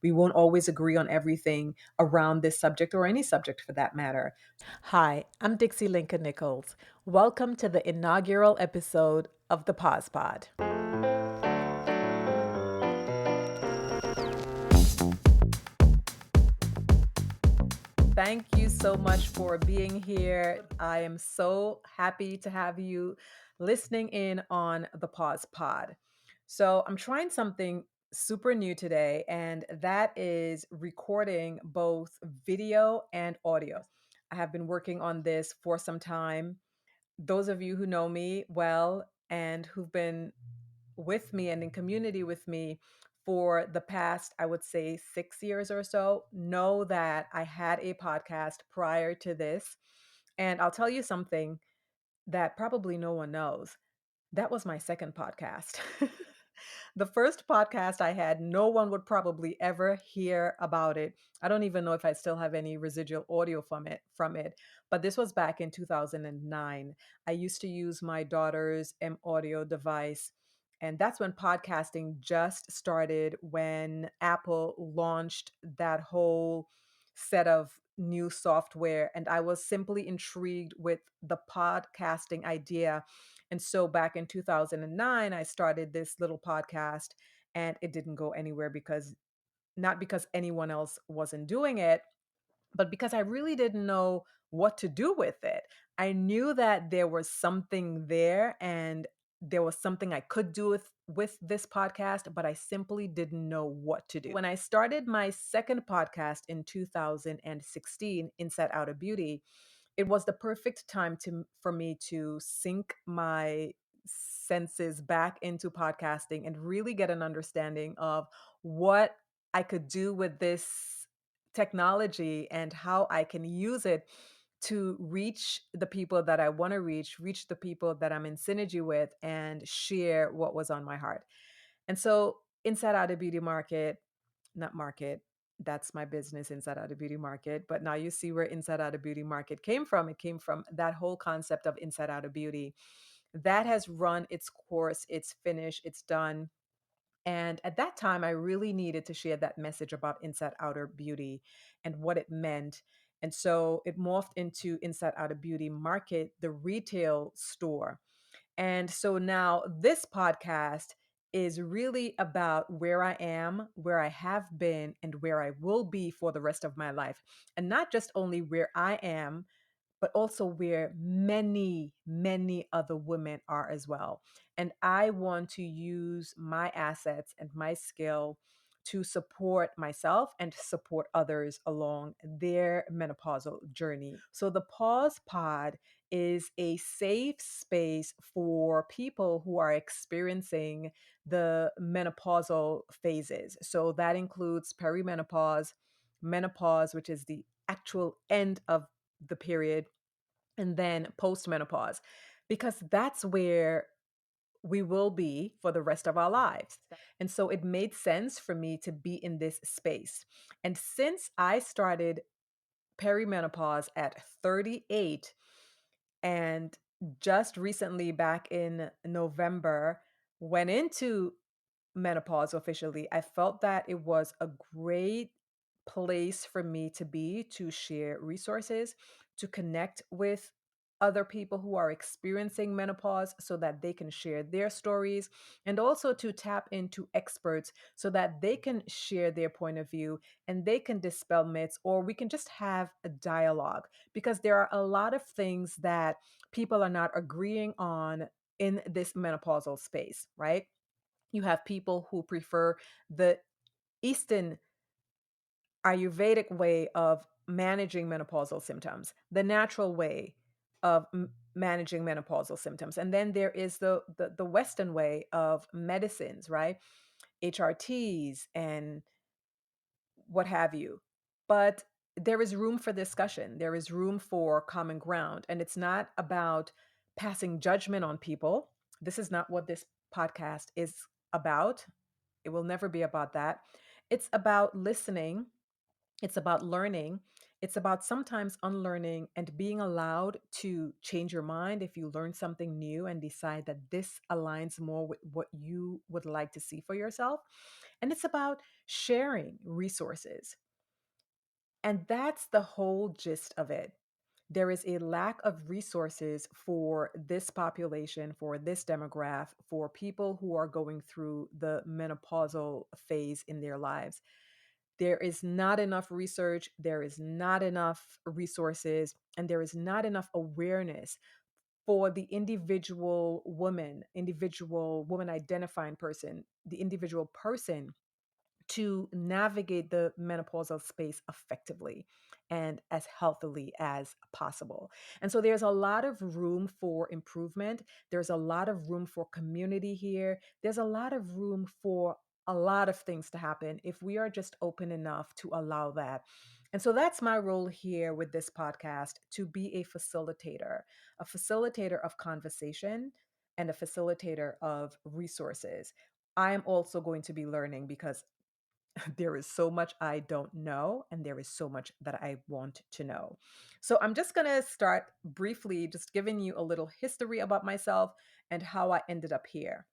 We won't always agree on everything around this subject or any subject for that matter. Hi, I'm Dixie Lincoln Nichols. Welcome to the inaugural episode of the Pause Pod. Thank you so much for being here. I am so happy to have you listening in on the Pause Pod. So, I'm trying something super new today, and that is recording both video and audio. I have been working on this for some time. Those of you who know me well and who've been with me and in community with me for the past, I would say, 6 years or so, know that I had a podcast prior to this. And I'll tell you something that probably no one knows. That was my second podcast. The first podcast I had, no one would probably ever hear about it. I don't even know if I still have any residual audio from it. But this was back in 2009. I used to use my daughter's M audio device. And that's when podcasting just started, when Apple launched that whole set of new software. And I was simply intrigued with the podcasting idea. And so back in 2009, I started this little podcast, and it didn't go anywhere because not because anyone else wasn't doing it, but because I really didn't know what to do with it. I knew that there was something there and there was something I could do with this podcast, but I simply didn't know what to do. When I started my second podcast in 2016, Inside Out of Beauty, it was the perfect time for me to sink my senses back into podcasting and really get an understanding of what I could do with this technology and how I can use it to reach the people that I want to reach the people that I'm in synergy with, and share what was on my heart. And so, Inside Out of Beauty Market, not market, that's my business, Inside Out of Beauty Market. But now you see where Inside Out of Beauty Market came from. It came from that whole concept of Inside Out of Beauty. That has run its course, it's finished, it's done. And at that time, I really needed to share that message about Inside Outer Beauty and what it meant. And so it morphed into Inside Outer Beauty Market, the retail store. And so now this podcast is really about where I am, where I have been, and where I will be for the rest of my life. And not just only where I am, but also where many, many other women are as well. And I want to use my assets and my skill to support myself and to support others along their menopausal journey. So, the Pause Pod is a safe space for people who are experiencing the menopausal phases. So, that includes perimenopause, menopause, which is the actual end of the period, and then postmenopause, because that's where we will be for the rest of our lives. And so it made sense for me to be in this space. And since I started perimenopause at 38, and just recently back in November went into menopause officially, I felt that it was a great place for me to be, to share resources, to connect with other people who are experiencing menopause so that they can share their stories, and also to tap into experts so that they can share their point of view and they can dispel myths, or we can just have a dialogue, because there are a lot of things that people are not agreeing on in this menopausal space, right? You have people who prefer the Eastern Ayurvedic way of managing menopausal symptoms, the natural way of managing menopausal symptoms. And then there is the Western way of medicines, right? HRTs and what have you. But there is room for discussion, there is room for common ground. And it's not about passing judgment on people. This is not what this podcast is about. It will never be about that. It's about listening It's about learning. It's about sometimes unlearning and being allowed to change your mind if you learn something new and decide that this aligns more with what you would like to see for yourself. And it's about sharing resources. And that's the whole gist of it. There is a lack of resources for this population, for this demographic, for people who are going through the menopausal phase in their lives. There is not enough research, there is not enough resources, and there is not enough awareness for the individual woman identifying person, the individual person to navigate the menopausal space effectively and as healthily as possible. And so there's a lot of room for improvement. There's a lot of room for community here. There's a lot of room for a lot of things to happen if we are just open enough to allow that. And so that's my role here with this podcast, to be a facilitator of conversation and a facilitator of resources. I am also going to be learning because there is so much I don't know, and there is so much that I want to know. So I'm just going to start briefly, just giving you a little history about myself and how I ended up here.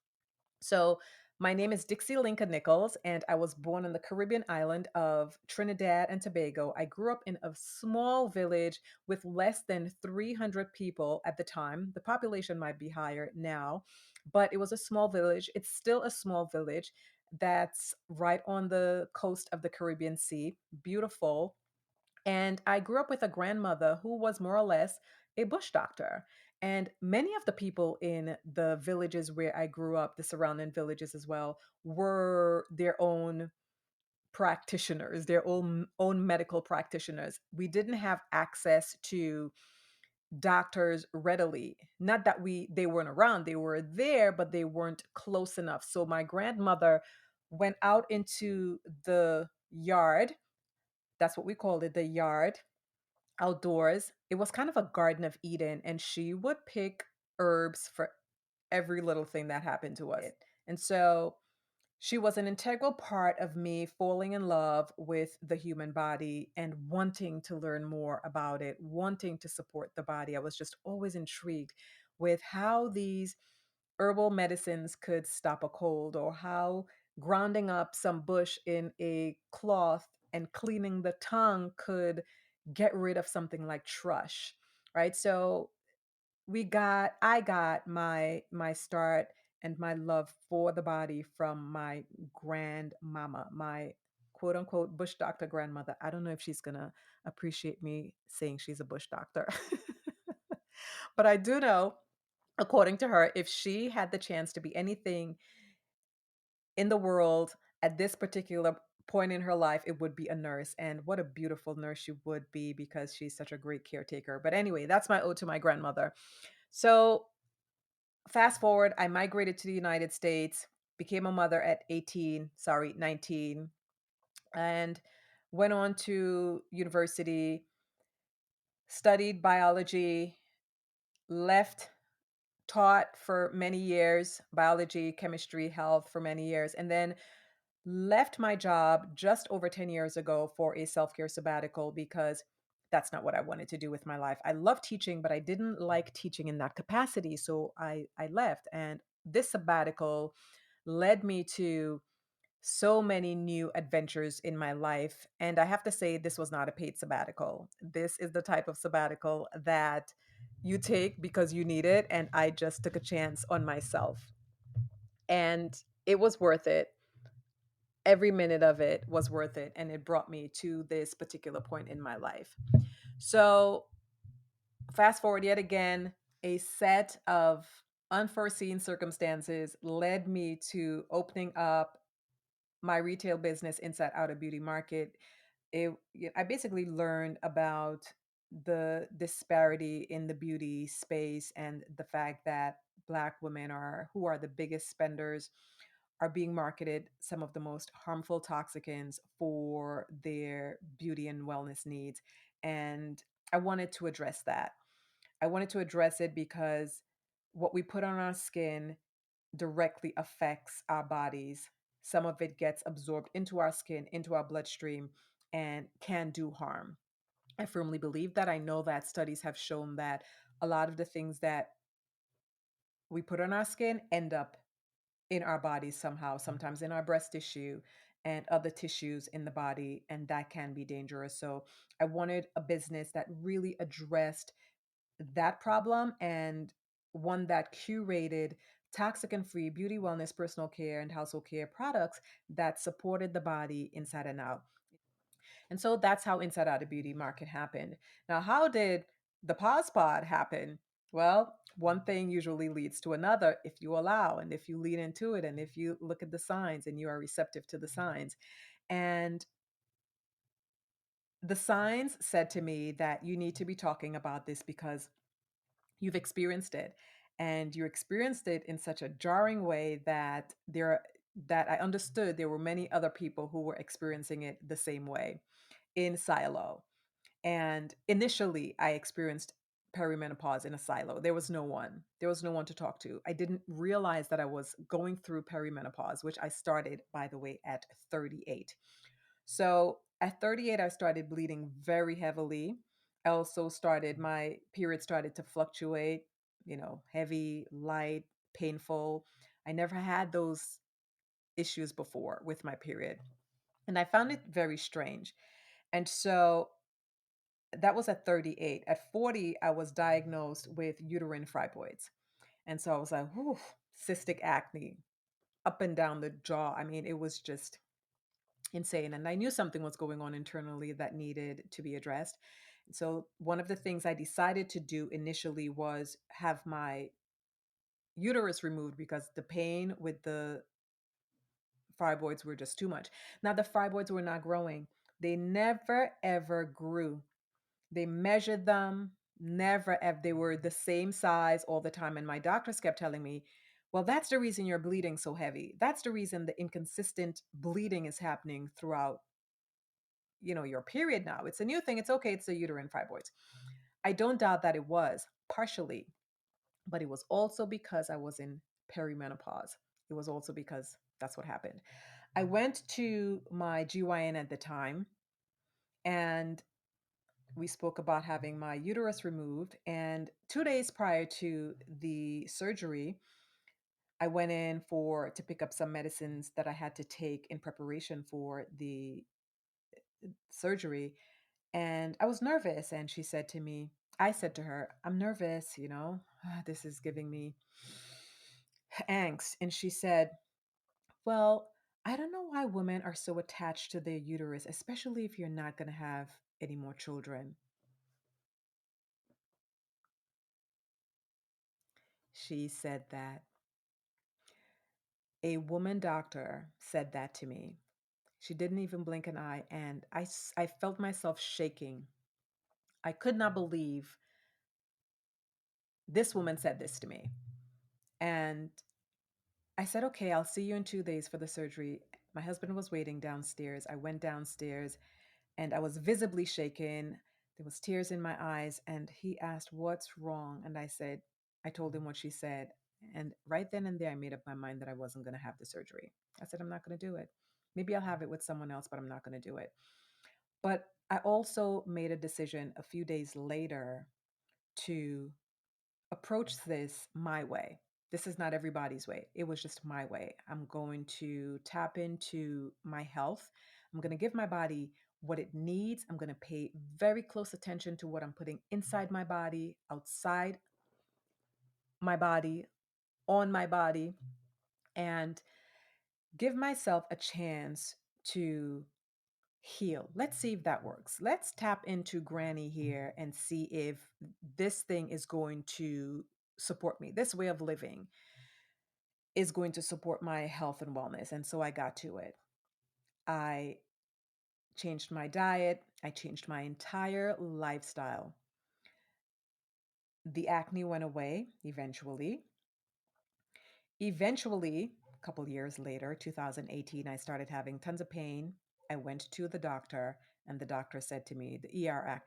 So, my name is Dixie Lincoln Nichols, and I was born on the Caribbean island of Trinidad and Tobago. I grew up in a small village with less than 300 people at the time. The population might be higher now, but it was a small village. It's still a small village that's right on the coast of the Caribbean Sea. Beautiful. And I grew up with a grandmother who was more or less a bush doctor. And many of the people in the villages where I grew up, the surrounding villages as well, were their own practitioners, their own medical practitioners. We didn't have access to doctors readily. Not that they weren't around, they were there, but they weren't close enough. So my grandmother went out into the yard. That's what we called it, the yard, outdoors. It was kind of a garden of Eden, and she would pick herbs for every little thing that happened to us. And so she was an integral part of me falling in love with the human body and wanting to learn more about it, wanting to support the body. I was just always intrigued with how these herbal medicines could stop a cold, or how grounding up some bush in a cloth and cleaning the tongue could get rid of something like thrush, right? So I got my start and my love for the body from my grandmama, my quote unquote bush doctor grandmother. I don't know if she's gonna appreciate me saying she's a bush doctor. But I do know, according to her, if she had the chance to be anything in the world at this particular point in her life, it would be a nurse. And what a beautiful nurse she would be, because she's such a great caretaker. But anyway, that's my ode to my grandmother. So fast forward, I migrated to the United States, became a mother at 18, sorry, 19, and went on to university, studied biology, left, taught for many years, biology, chemistry, health for many years, and then left my job just over 10 years ago for a self-care sabbatical, because that's not what I wanted to do with my life. I love teaching, but I didn't like teaching in that capacity, so I left. And this sabbatical led me to so many new adventures in my life. And I have to say, this was not a paid sabbatical. This is the type of sabbatical that you take because you need it. And I just took a chance on myself. And it was worth it. Every minute of it was worth it. And it brought me to this particular point in my life. So, fast forward yet again, a set of unforeseen circumstances led me to opening up my retail business inside Outer Beauty Market. I basically learned about the disparity in the beauty space, and the fact that Black women are who are the biggest spenders are being marketed some of the most harmful toxicants for their beauty and wellness needs. And I wanted to address that. I wanted to address it because what we put on our skin directly affects our bodies. Some of it gets absorbed into our skin, into our bloodstream, and can do harm. I firmly believe that. I know that studies have shown that a lot of the things that we put on our skin end up in our bodies somehow, sometimes in our breast tissue and other tissues in the body, and that can be dangerous. So I wanted a business that really addressed that problem, and one that curated toxic and free beauty, wellness, personal care, and household care products that supported the body inside and out. And so that's how Inside Out of Beauty Market happened. Now, how did the Pause Pod happen? Well, one thing usually leads to another if you allow and if you lean into it and if you look at the signs and you are receptive to the signs. And the signs said to me that you need to be talking about this because you've experienced it, and you experienced it in such a jarring way that I understood there were many other people who were experiencing it the same way in silo. And initially, I experienced perimenopause in a silo. There was no one. There was no one to talk to. I didn't realize that I was going through perimenopause, which I started, by the way, at 38. So at 38, I started bleeding very heavily. I also started, my period started to fluctuate, heavy, light, painful. I never had those issues before with my period. And I found it very strange. And so that was at 38. At 40, I was diagnosed with uterine fibroids. And so I was like, whew, cystic acne up and down the jaw. I mean, it was just insane. And I knew something was going on internally that needed to be addressed. So one of the things I decided to do initially was have my uterus removed because the pain with the fibroids were just too much. Now, the fibroids were not growing, they never ever grew. They measured them, never ever. They were the same size all the time. And my doctors kept telling me, well, that's the reason you're bleeding so heavy. That's the reason the inconsistent bleeding is happening throughout, your period now. It's a new thing. It's okay. It's the uterine fibroids. I don't doubt that it was partially, but it was also because I was in perimenopause. It was also because that's what happened. I went to my GYN at the time, and we spoke about having my uterus removed. And 2 days prior to the surgery, I went in to pick up some medicines that I had to take in preparation for the surgery. And I was nervous. And she said to me, I said to her, I'm nervous, this is giving me angst. And she said, well, I don't know why women are so attached to their uterus, especially if you're not going to have any more children. She said that. A woman doctor said that to me. She didn't even blink an eye, and I felt myself shaking. I could not believe this woman said this to me. And I said, okay, I'll see you in 2 days for the surgery. My husband was waiting downstairs. I went downstairs and I was visibly shaken. There was tears in my eyes, and he asked, what's wrong? And I told him what she said. And right then and there, I made up my mind that I wasn't going to have the surgery. I said, I'm not going to do it. Maybe I'll have it with someone else, but I'm not going to do it. But I also made a decision a few days later to approach this my way. This is not everybody's way. It was just my way. I'm going to tap into my health. I'm going to give my body what it needs. I'm going to pay very close attention to what I'm putting inside my body, outside my body, on my body, and give myself a chance to heal. Let's see if that works. Let's tap into granny here and see if this thing is going to support me. This way of living is going to support my health and wellness. And so I got to it. I changed my diet, I changed my entire lifestyle. The acne went away eventually. Eventually, a couple years later, 2018, I started having tons of pain. I went to the doctor, and the doctor said to me, the ER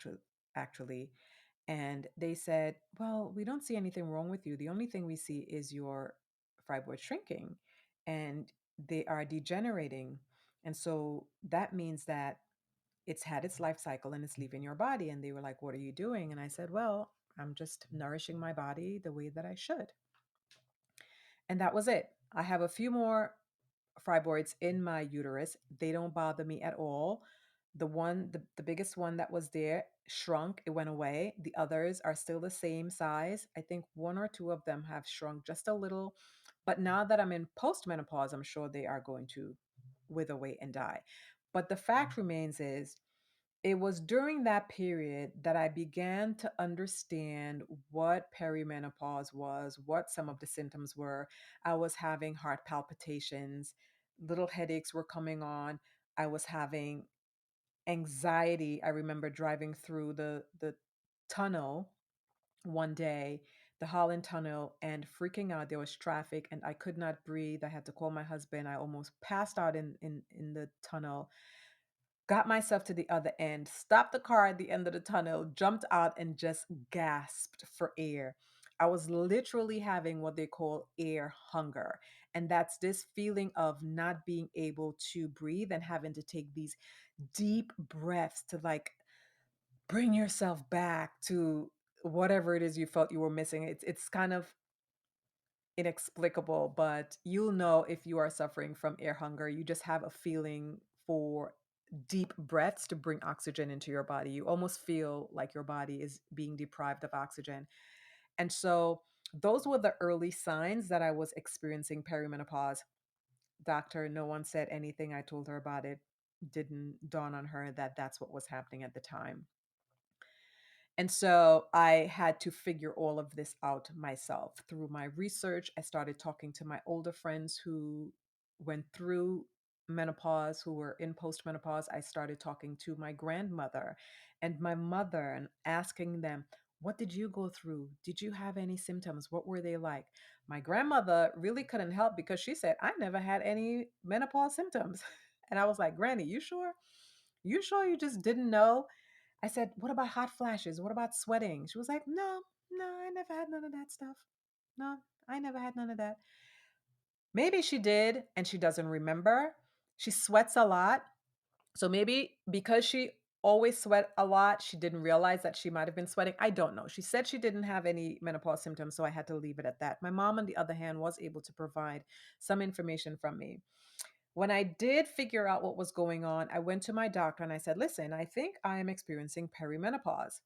actually, and they said, well, we don't see anything wrong with you. The only thing we see is your fibroid shrinking and they are degenerating. And so that means that it's had its life cycle and it's leaving your body. And they were like, what are you doing? And I said, well, I'm just nourishing my body the way that I should. And that was it. I have a few more fibroids in my uterus. They don't bother me at all. The biggest one that was there shrunk, it went away. The others are still the same size. I think one or two of them have shrunk just a little. But now that I'm in postmenopause, I'm sure they are going to wither away and die. But the fact remains is it was during that period that I began to understand what perimenopause was, what some of the symptoms were. I was having heart palpitations, little headaches were coming on. I was having anxiety. I remember driving through the tunnel one day, the Holland Tunnel, and freaking out. There was traffic and I could not breathe. I had to call my husband. I almost passed out in the tunnel. Got myself to the other end, stopped the car at the end of the tunnel, jumped out, and just gasped for air. I was literally having what they call air hunger. And that's this feeling of not being able to breathe and having to take these deep breaths to like bring yourself back to whatever it is you felt you were missing. It's kind of inexplicable, but you'll know if you are suffering from air hunger. You just have a feeling for deep breaths to bring oxygen into your body. You almost feel like your body is being deprived of oxygen. And so those were the early signs that I was experiencing perimenopause. Doctor, no one said anything. I told her about it. Didn't dawn on her that that's what was happening at the time. And so I had to figure all of this out myself. Through my research, I started talking to my older friends who went through menopause, who were in postmenopause. I started talking to my grandmother and my mother and asking them, what did you go through? Did you have any symptoms? What were they like? My grandmother really couldn't help because she said, I never had any menopause symptoms. And I was like, Granny, you sure? You sure you just didn't know? I said, what about hot flashes? What about sweating? She was like, no, no, I never had none of that stuff. No, I never had none of that. Maybe she did and she doesn't remember. She sweats a lot. So maybe because she always sweat a lot, she didn't realize that she might have been sweating. I don't know. She said she didn't have any menopause symptoms, so I had to leave it at that. My mom, on the other hand, was able to provide some information from me. When I did figure out what was going on, I went to my doctor and I said, listen, I think I am experiencing perimenopause.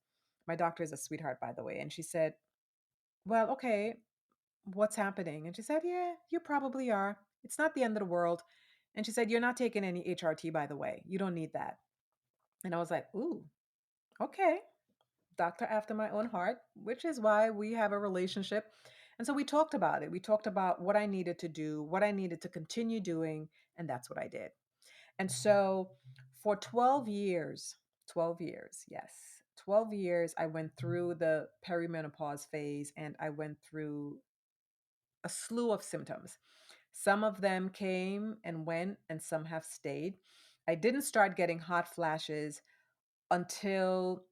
My doctor is a sweetheart, by the way. And she said, well, okay, what's happening? And she said, yeah, you probably are. It's not the end of the world. And she said, you're not taking any HRT, by the way. You don't need that. And I was like, ooh, okay. Doctor after my own heart, which is why we have a relationship. And so we talked about it. We talked about what I needed to do, what I needed to continue doing. And that's what I did. And so for 12 years, 12 years, yes, 12 years, I went through the perimenopause phase and I went through a slew of symptoms. Some of them came and went, and some have stayed. I didn't start getting hot flashes until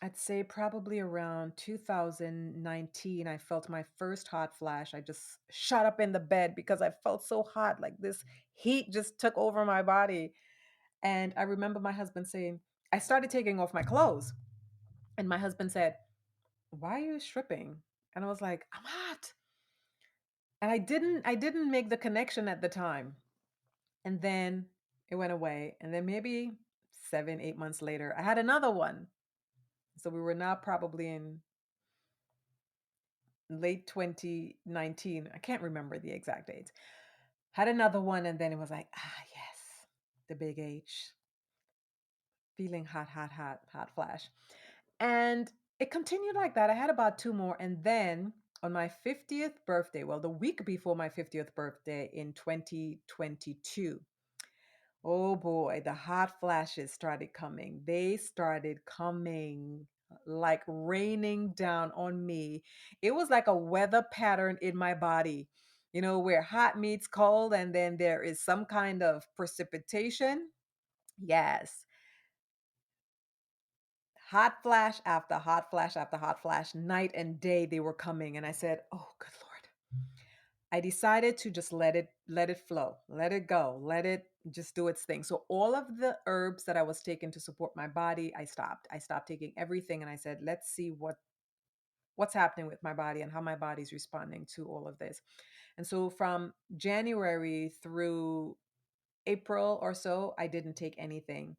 I'd say probably around 2019. I felt my first hot flash. I just shot up in the bed because I felt so hot, like this heat just took over my body. And I remember my husband saying, I started taking off my clothes. And my husband said, why are you stripping? And I was like, I'm hot. And I didn't make the connection at the time. And then it went away. And then maybe 7, 8 months later, I had another one. So we were now probably in late 2019. I can't remember the exact dates. Had another one, and then it was like, yes, the big H, feeling hot, hot, hot, hot flash. And it continued like that. I had about two more. And then on my 50th birthday, well, the week before my 50th birthday in 2022, oh boy, the hot flashes started coming. They started coming like raining down on me. It was like a weather pattern in my body, where hot meets cold and then there is some kind of precipitation. Yes. Hot flash after hot flash after hot flash, night and day they were coming. And I said, oh, good Lord. I decided to just let it flow, let it go, let it just do its thing. So all of the herbs that I was taking to support my body, I stopped. I stopped taking everything and I said, let's see what's happening with my body and how my body's responding to all of this. And so from January through April or so, I didn't take anything.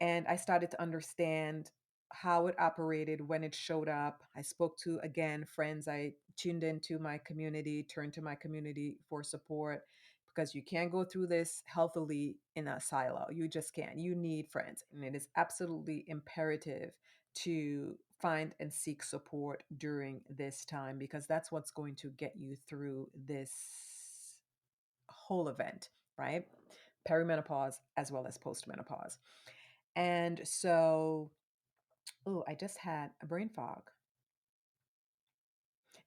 And I started to understand how it operated when it showed up. I spoke to, again, friends. I tuned into my community, turned to my community for support because you can't go through this healthily in a silo. You just can't. You need friends. And it is absolutely imperative to find and seek support during this time because that's what's going to get you through this whole event, right? Perimenopause as well as postmenopause. And so, oh, I just had a brain fog.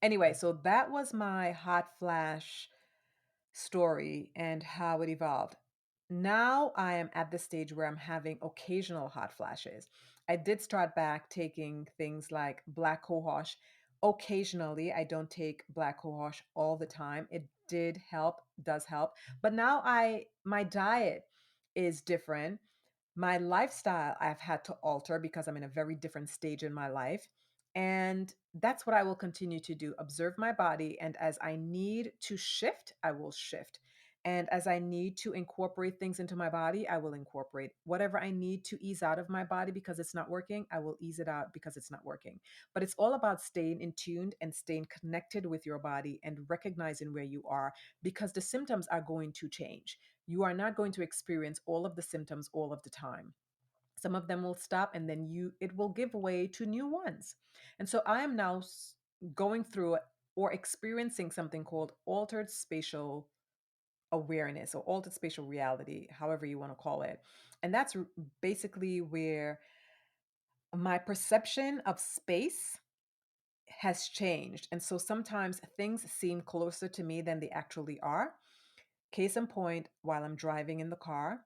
Anyway, so that was my hot flash story and how it evolved. Now I am at the stage where I'm having occasional hot flashes. I did start back taking things like black cohosh occasionally. I don't take black cohosh all the time. It did help, does help. But now my diet is different. My lifestyle I've had to alter because I'm in a very different stage in my life. And that's what I will continue to do. Observe my body. And as I need to shift, I will shift. And as I need to incorporate things into my body, I will incorporate whatever I need to ease out of my body because it's not working. I will ease it out because it's not working. But it's all about staying in tuned and staying connected with your body and recognizing where you are because the symptoms are going to change. You are not going to experience all of the symptoms all of the time. Some of them will stop and then it will give way to new ones. And so I am now going through or experiencing something called altered spatial awareness or altered spatial reality, however you want to call it. And that's basically where my perception of space has changed. And so sometimes things seem closer to me than they actually are. Case in point, while I'm driving in the car,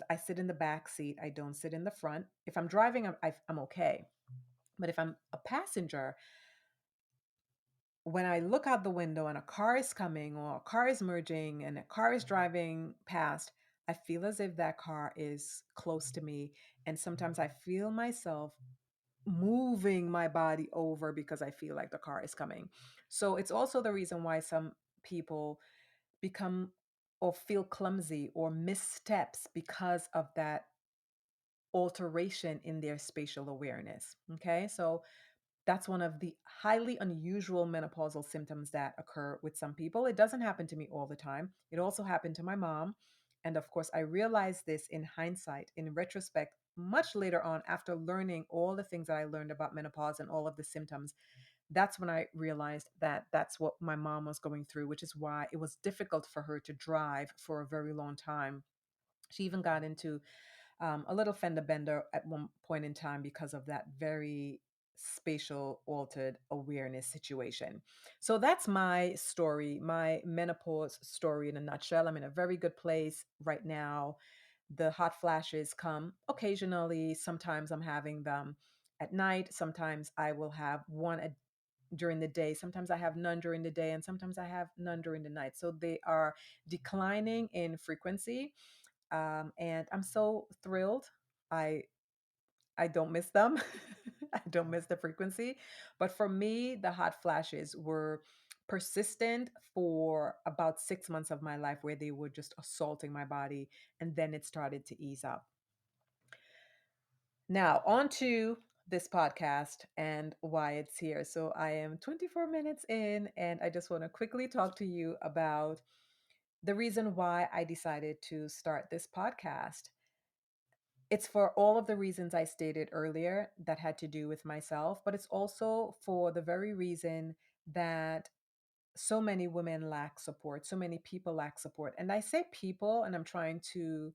I sit in the back seat. I don't sit in the front. If I'm driving, I'm okay. But if I'm a passenger, when I look out the window and a car is coming or a car is merging and a car is driving past, I feel as if that car is close to me. And sometimes I feel myself moving my body over because I feel like the car is coming. So it's also the reason why some people become or feel clumsy or missteps because of that alteration in their spatial awareness. Okay, so that's one of the highly unusual menopausal symptoms that occur with some people. It doesn't happen to me all the time. It also happened to my mom. And of course, I realized this in hindsight, in retrospect, much later on, after learning all the things that I learned about menopause and all of the symptoms. That's when I realized that that's what my mom was going through, which is why it was difficult for her to drive for a very long time. She even got into a little fender bender at one point in time because of that very spatial altered awareness situation. So that's my story, my menopause story in a nutshell. I'm in a very good place right now. The hot flashes come occasionally. Sometimes I'm having them at night. Sometimes I will have one during the day. Sometimes I have none during the day, and sometimes I have none during the night. So they are declining in frequency, and I'm so thrilled. I I don't miss them. I don't miss the frequency. But for me, the hot flashes were persistent for about 6 months of my life where they were just assaulting my body. And then it started to ease up. Now, on to this podcast and why it's here. So I am 24 minutes in, and I just want to quickly talk to you about the reason why I decided to start this podcast. It's for all of the reasons I stated earlier that had to do with myself, but it's also for the very reason that so many women lack support, so many people lack support. And I say people, and I'm trying to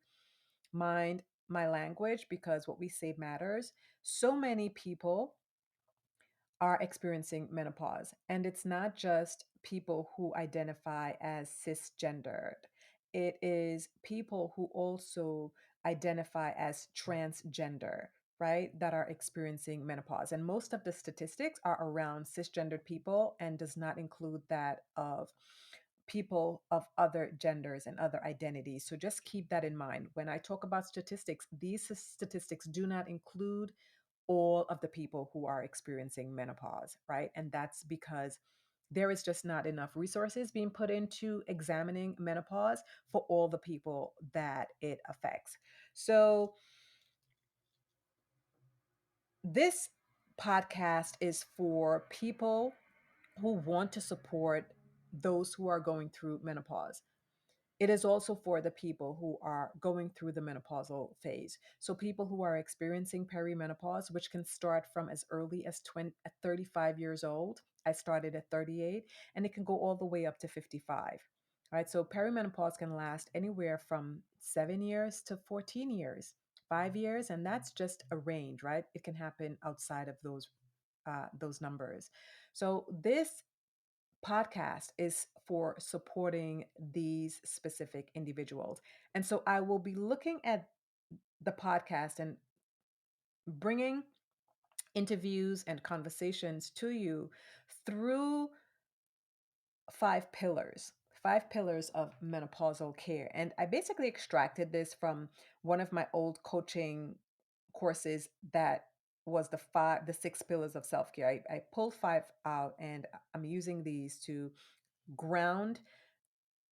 mind my language because what we say matters. So many people are experiencing menopause. And it's not just people who identify as cisgendered, it is people who also identify as transgender, right? That are experiencing menopause. And most of the statistics are around cisgendered people and does not include that of people of other genders and other identities. So just keep that in mind. When I talk about statistics, these statistics do not include all of the people who are experiencing menopause, right? And that's because there is just not enough resources being put into examining menopause for all the people that it affects. So, this podcast is for people who want to support those who are going through menopause. It is also for the people who are going through the menopausal phase. So, people who are experiencing perimenopause, which can start from as early as 20, at 35 years old. I started at 38, and it can go all the way up to 55. Right. So, perimenopause can last anywhere from 7 years to 14 years, 5 years, and that's just a range, right? It can happen outside of those numbers. So, this podcast is for supporting these specific individuals. And so I will be looking at the podcast and bringing interviews and conversations to you through five pillars of menopausal care. And I basically extracted this from one of my old coaching courses that was the six pillars of self-care. I pulled five out, and I'm using these to ground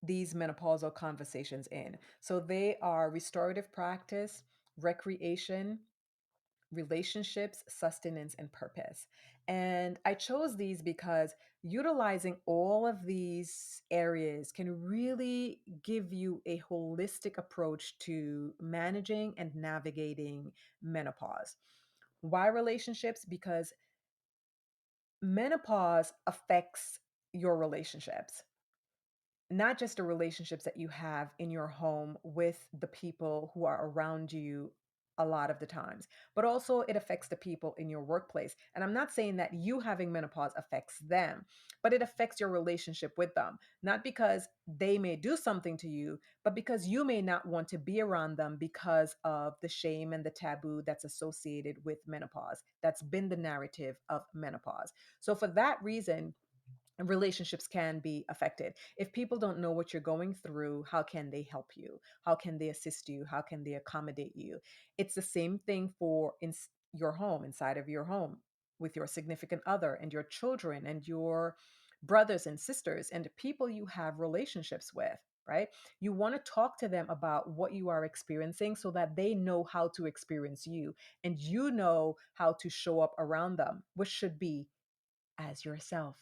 these menopausal conversations in. So they are restorative practice, recreation, relationships, sustenance, and purpose. And I chose these because utilizing all of these areas can really give you a holistic approach to managing and navigating menopause. Why relationships? Because menopause affects your relationships, not just the relationships that you have in your home with the people who are around you a lot of the times, but also it affects the people in your workplace. And I'm not saying that you having menopause affects them, but it affects your relationship with them, not because they may do something to you, but because you may not want to be around them because of the shame and the taboo that's associated with menopause. That's been the narrative of menopause. So, for that reason, relationships can be affected. If people don't know what you're going through, how can they help you? How can they assist you? How can they accommodate you? It's the same thing for your home, inside of your home, with your significant other and your children and your brothers and sisters and the people you have relationships with, right? You want to talk to them about what you are experiencing so that they know how to experience you, and you know how to show up around them, which should be as yourself.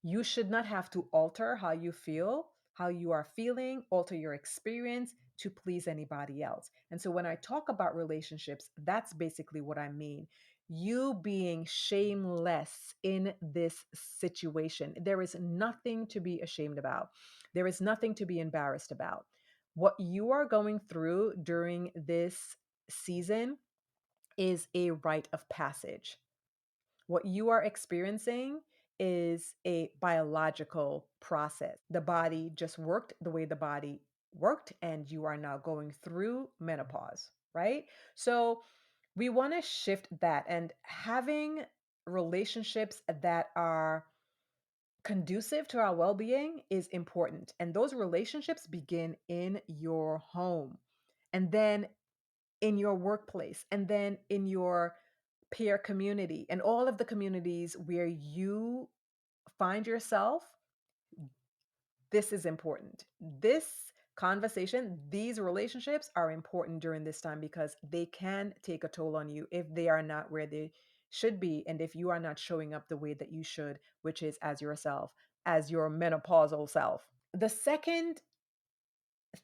You should not have to alter how you feel, how you are feeling, alter your experience to please anybody else. And so when I talk about relationships, that's basically what I mean. You being shameless in this situation. There is nothing to be ashamed about, there is nothing to be embarrassed about. What you are going through during this season is a rite of passage. What you are experiencing is a biological process. The body just worked the way the body worked, and you are now going through menopause, right? So we want to shift that, and having relationships that are conducive to our well being is important. And those relationships begin in your home, and then in your workplace, and then in your peer community, and all of the communities where you find yourself. This is important. This conversation, these relationships are important during this time because they can take a toll on you if they are not where they should be, and if you are not showing up the way that you should, which is as yourself, as your menopausal self. The second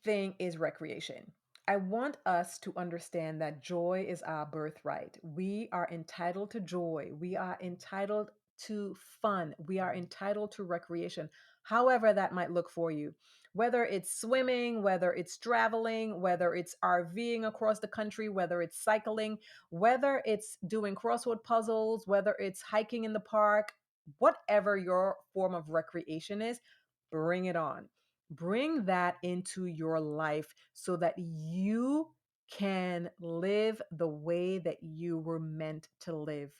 thing is recreation. I want us to understand that joy is our birthright. We are entitled to joy. We are entitled to fun. We are entitled to recreation, however that might look for you. Whether it's swimming, whether it's traveling, whether it's RVing across the country, whether it's cycling, whether it's doing crossword puzzles, whether it's hiking in the park, whatever your form of recreation is, bring it on. Bring that into your life so that you can live the way that you were meant to live,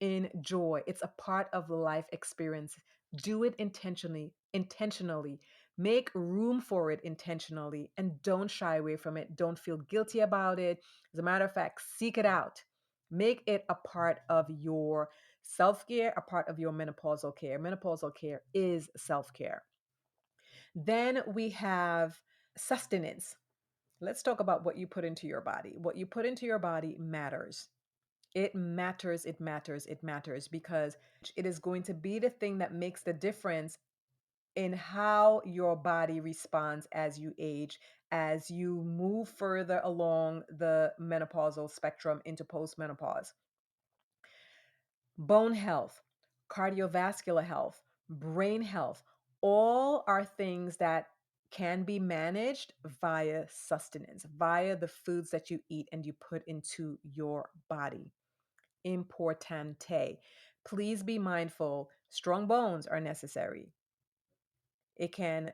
in joy. It's a part of the life experience. Do it intentionally. intentionally. Make room for it intentionally and don't shy away from it. Don't feel guilty about it. As a matter of fact, seek it out. Make it a part of your self care, a part of your menopausal care. Menopausal care is self care. Then we have sustenance. Let's talk about what you put into your body. What you put into your body matters. It matters, it matters, it matters because it is going to be the thing that makes the difference in how your body responds as you age, as you move further along the menopausal spectrum into postmenopause. Bone health, cardiovascular health, brain health, all are things that can be managed via sustenance, via the foods that you eat and you put into your body. Importante. Please be mindful. Strong bones are necessary. It can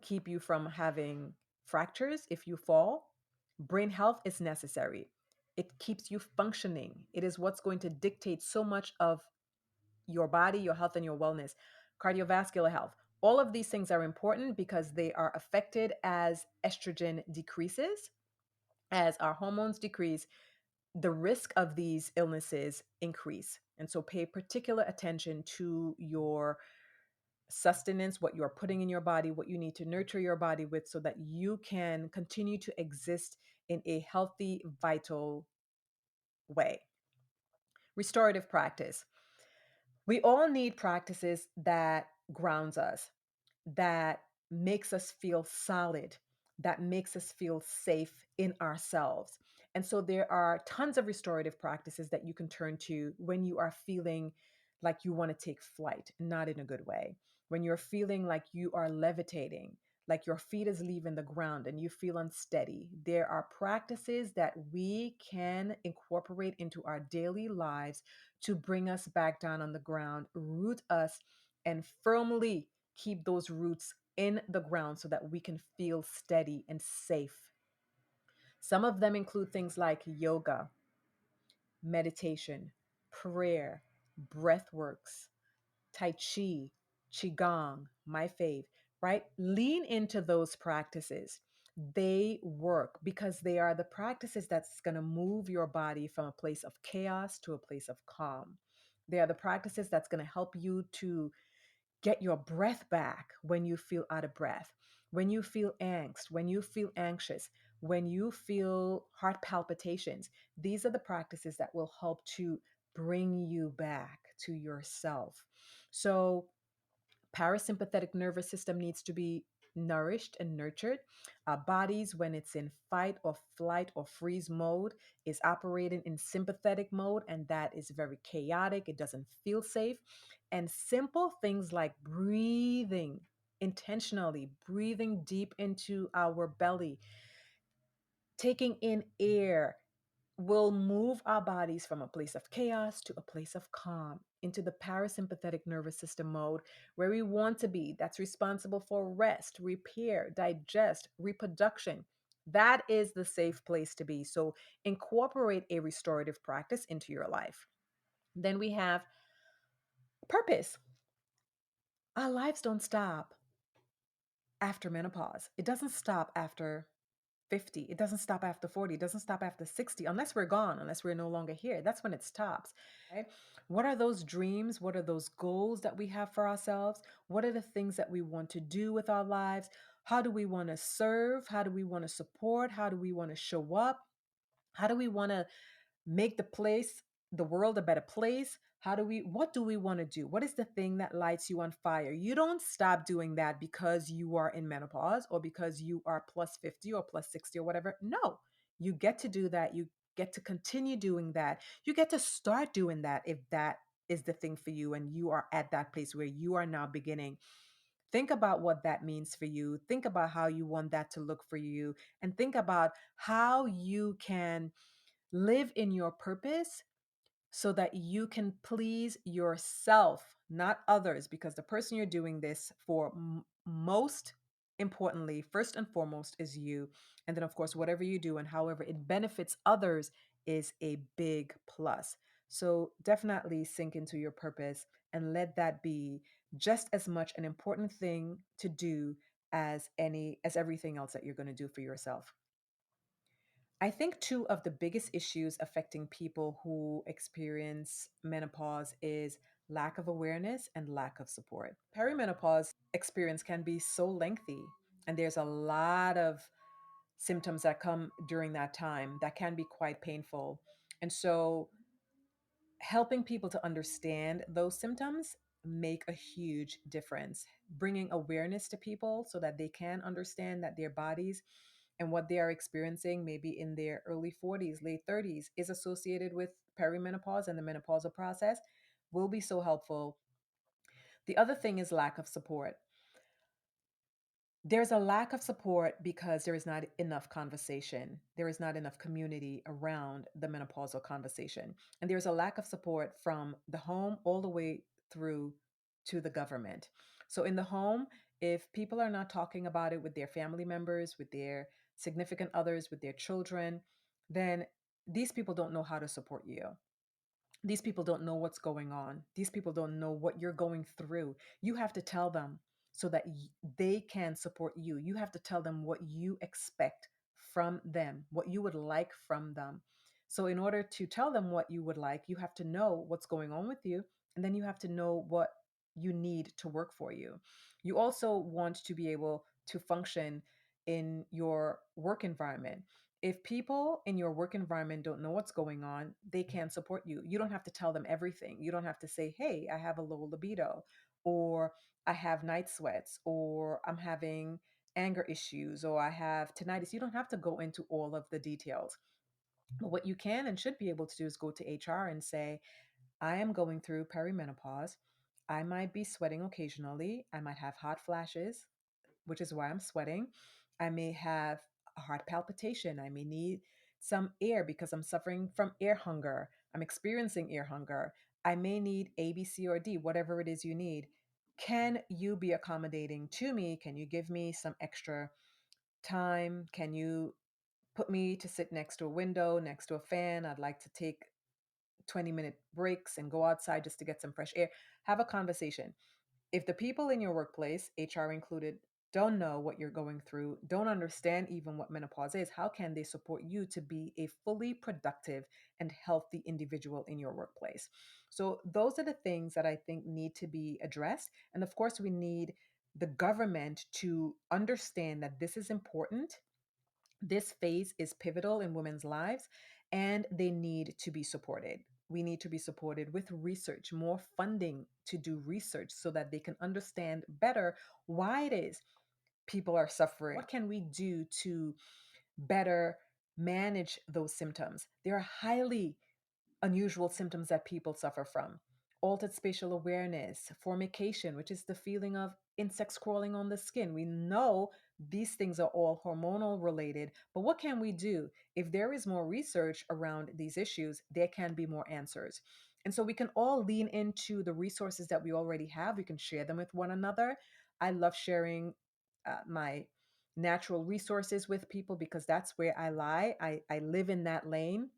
keep you from having fractures if you fall. Brain health is necessary. It keeps you functioning. It is what's going to dictate so much of your body, your health, and your wellness. Cardiovascular health. All of these things are important because they are affected as estrogen decreases, as our hormones decrease, the risk of these illnesses increase. And so pay particular attention to your sustenance, what you are putting in your body, what you need to nurture your body with so that you can continue to exist in a healthy, vital way. Restorative practice. We all need practices that grounds us, that makes us feel solid, that makes us feel safe in ourselves. And so there are tons of restorative practices that you can turn to when you are feeling like you want to take flight, not in a good way. When you're feeling like you are levitating, like your feet is leaving the ground and you feel unsteady, there are practices that we can incorporate into our daily lives to bring us back down on the ground, root us, and firmly keep those roots in the ground so that we can feel steady and safe. Some of them include things like yoga, meditation, prayer, breath works, tai chi, qigong, my fave, right? Lean into those practices. They work because they are the practices that's going to move your body from a place of chaos to a place of calm. They are the practices that's going to help you to get your breath back when you feel out of breath, when you feel angst, when you feel anxious, when you feel heart palpitations. These are the practices that will help to bring you back to yourself. So, parasympathetic nervous system needs to be nourished and nurtured. Our bodies, when it's in fight or flight or freeze mode, is operating in sympathetic mode, and that is very chaotic. It doesn't feel safe. And simple things like breathing intentionally, breathing deep into our belly, taking in air, will move our bodies from a place of chaos to a place of calm into the parasympathetic nervous system mode where we want to be. That's responsible for rest, repair, digest, reproduction. That is the safe place to be. So incorporate a restorative practice into your life. Then we have purpose. Our lives don't stop after menopause. It doesn't stop after 50. It doesn't stop after 40. It doesn't stop after 60 unless we're gone, unless we're no longer here. That's when it stops. Right? What are those dreams? What are those goals that we have for ourselves? What are the things that we want to do with our lives? How do we want to serve? How do we want to support? How do we want to show up? How do we want to make the world a better place? What do we want to do? What is the thing that lights you on fire? You don't stop doing that because you are in menopause or because you are plus 50 or plus 60 or whatever. No, you get to do that. You get to continue doing that. You get to start doing that if that is the thing for you and you are at that place where you are now beginning. Think about what that means for you. Think about how you want that to look for you and think about how you can live in your purpose so that you can please yourself, not others, because the person you're doing this for, most importantly, first and foremost, is you. And then, of course, whatever you do and however it benefits others is a big plus. So definitely sink into your purpose and let that be just as much an important thing to do as everything else that you're going to do for yourself. I think two of the biggest issues affecting people who experience menopause is lack of awareness and lack of support. Perimenopause experience can be so lengthy, and there's a lot of symptoms that come during that time that can be quite painful. And so helping people to understand those symptoms make a huge difference. Bringing awareness to people so that they can understand that their bodies and what they are experiencing, maybe in their early 40s, late 30s, is associated with perimenopause and the menopausal process, will be so helpful. The other thing is lack of support. There's a lack of support because there is not enough conversation. There is not enough community around the menopausal conversation. And there's a lack of support from the home all the way through to the government. So, in the home, if people are not talking about it with their family members, with their significant others, with their children, then these people don't know how to support you. These people don't know what's going on. These people don't know what you're going through. You have to tell them so that they can support you. You have to tell them what you expect from them, what you would like from them. So, in order to tell them what you would like, you have to know what's going on with you, and then you have to know what you need to work for you. You also want to be able to function in your work environment. If people in your work environment don't know what's going on, they can't support you. You don't have to tell them everything. You don't have to say, hey, I have a low libido, or I have night sweats, or I'm having anger issues, or I have tinnitus. You don't have to go into all of the details. But what you can and should be able to do is go to HR and say, I am going through perimenopause. I might be sweating occasionally. I might have hot flashes, which is why I'm sweating. I may have a heart palpitation. I may need some air because I'm suffering from air hunger. I'm experiencing air hunger. I may need A, B, C, or D, whatever it is you need. Can you be accommodating to me? Can you give me some extra time? Can you put me to sit next to a window, next to a fan? I'd like to take 20-minute breaks and go outside just to get some fresh air. Have a conversation. If the people in your workplace, HR included, don't know what you're going through, don't understand even what menopause is, how can they support you to be a fully productive and healthy individual in your workplace? So, those are the things that I think need to be addressed. And of course, we need the government to understand that this is important. This phase is pivotal in women's lives, and they need to be supported. We need to be supported with research, more funding to do research so that they can understand better why it is people are suffering. What can we do to better manage those symptoms? They are highly unusual symptoms that people suffer from: altered spatial awareness, formication, which is the feeling of insects crawling on the skin. We know these things are all hormonal related, but what can we do? If there is more research around these issues, there can be more answers. And so we can all lean into the resources that we already have. We can share them with one another. I love sharing my natural resources with people because that's where I lie. I live in that lane,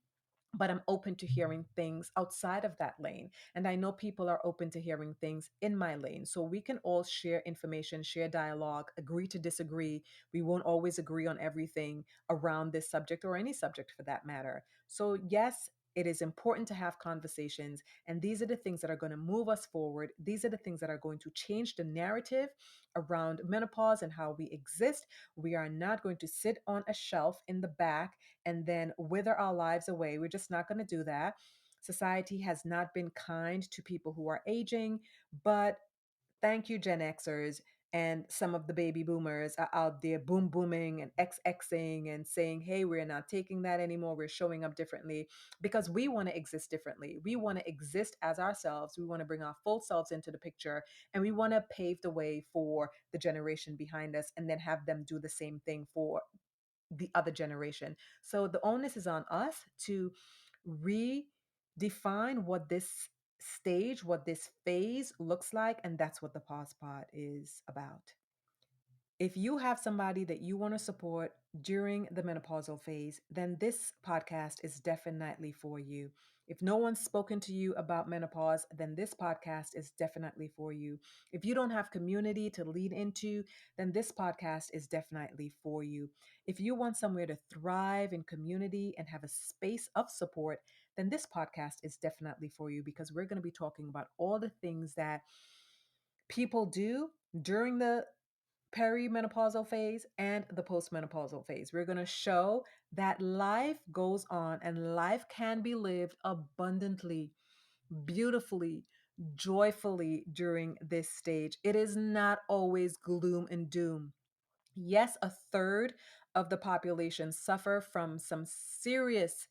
but I'm open to hearing things outside of that lane. And I know people are open to hearing things in my lane. So we can all share information, share dialogue, agree to disagree. We won't always agree on everything around this subject or any subject for that matter. So, yes, it is important to have conversations. And these are the things that are going to move us forward. These are the things that are going to change the narrative around menopause and how we exist. We are not going to sit on a shelf in the back and then wither our lives away. We're just not going to do that. Society has not been kind to people who are aging, but thank you, Gen Xers. And some of the baby boomers are out there booming and XXing and saying, hey, we're not taking that anymore. We're showing up differently because we want to exist differently. We want to exist as ourselves. We want to bring our full selves into the picture, and we want to pave the way for the generation behind us and then have them do the same thing for the other generation. So the onus is on us to redefine what this stage, what this phase looks like. And that's what the Pause Pod is about. If you have somebody that you want to support, during the menopausal phase, then this podcast is definitely for you. If no one's spoken to you about menopause, then this podcast is definitely for you. If you don't have community to lean into, then this podcast is definitely for you. If you want somewhere to thrive in community and have a space of support, then this podcast is definitely for you because we're going to be talking about all the things that people do during the perimenopausal phase and the postmenopausal phase. We're going to show that life goes on and life can be lived abundantly, beautifully, joyfully during this stage. It is not always gloom and doom. Yes, a third of the population suffer from some serious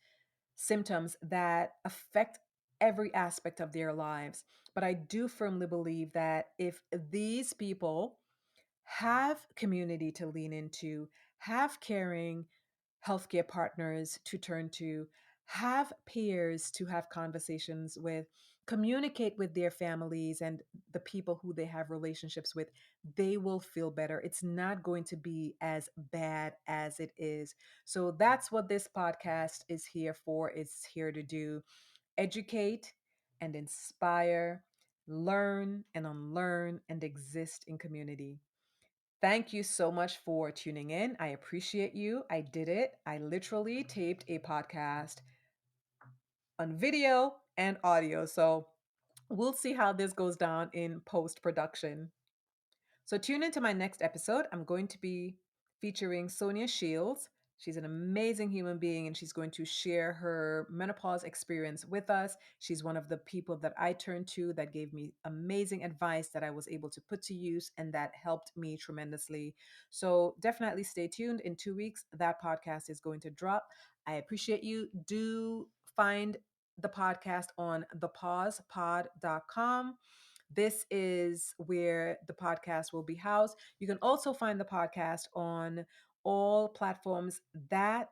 symptoms that affect every aspect of their lives. But I do firmly believe that if these people have community to lean into, have caring healthcare partners to turn to, have peers to have conversations with, communicate with their families and the people who they have relationships with, they will feel better. It's not going to be as bad as it is. So that's what this podcast is here for. It's here to do educate and inspire, learn and unlearn, and exist in community. Thank you so much for tuning in. I appreciate you. I did it. I literally taped a podcast on video and audio. So we'll see how this goes down in post production. So tune into my next episode. I'm going to be featuring Sonia Shields. She's an amazing human being and she's going to share her menopause experience with us. She's one of the people that I turned to that gave me amazing advice that I was able to put to use and that helped me tremendously. So definitely stay tuned. In 2 weeks, that podcast is going to drop. I appreciate you. Do find the podcast on thepausepod.com. This is where the podcast will be housed. You can also find the podcast on all platforms that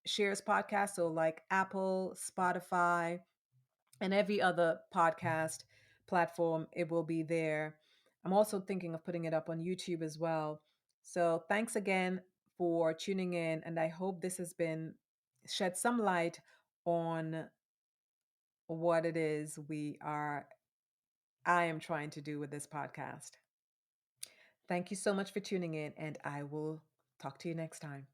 shares podcasts, so like Apple, Spotify, and every other podcast platform. It will be there. I'm also thinking of putting it up on YouTube as well. So thanks again for tuning in, and I hope this has been shed some light on what it is I am trying to do with this podcast. Thank you so much for tuning in, and I will talk to you next time.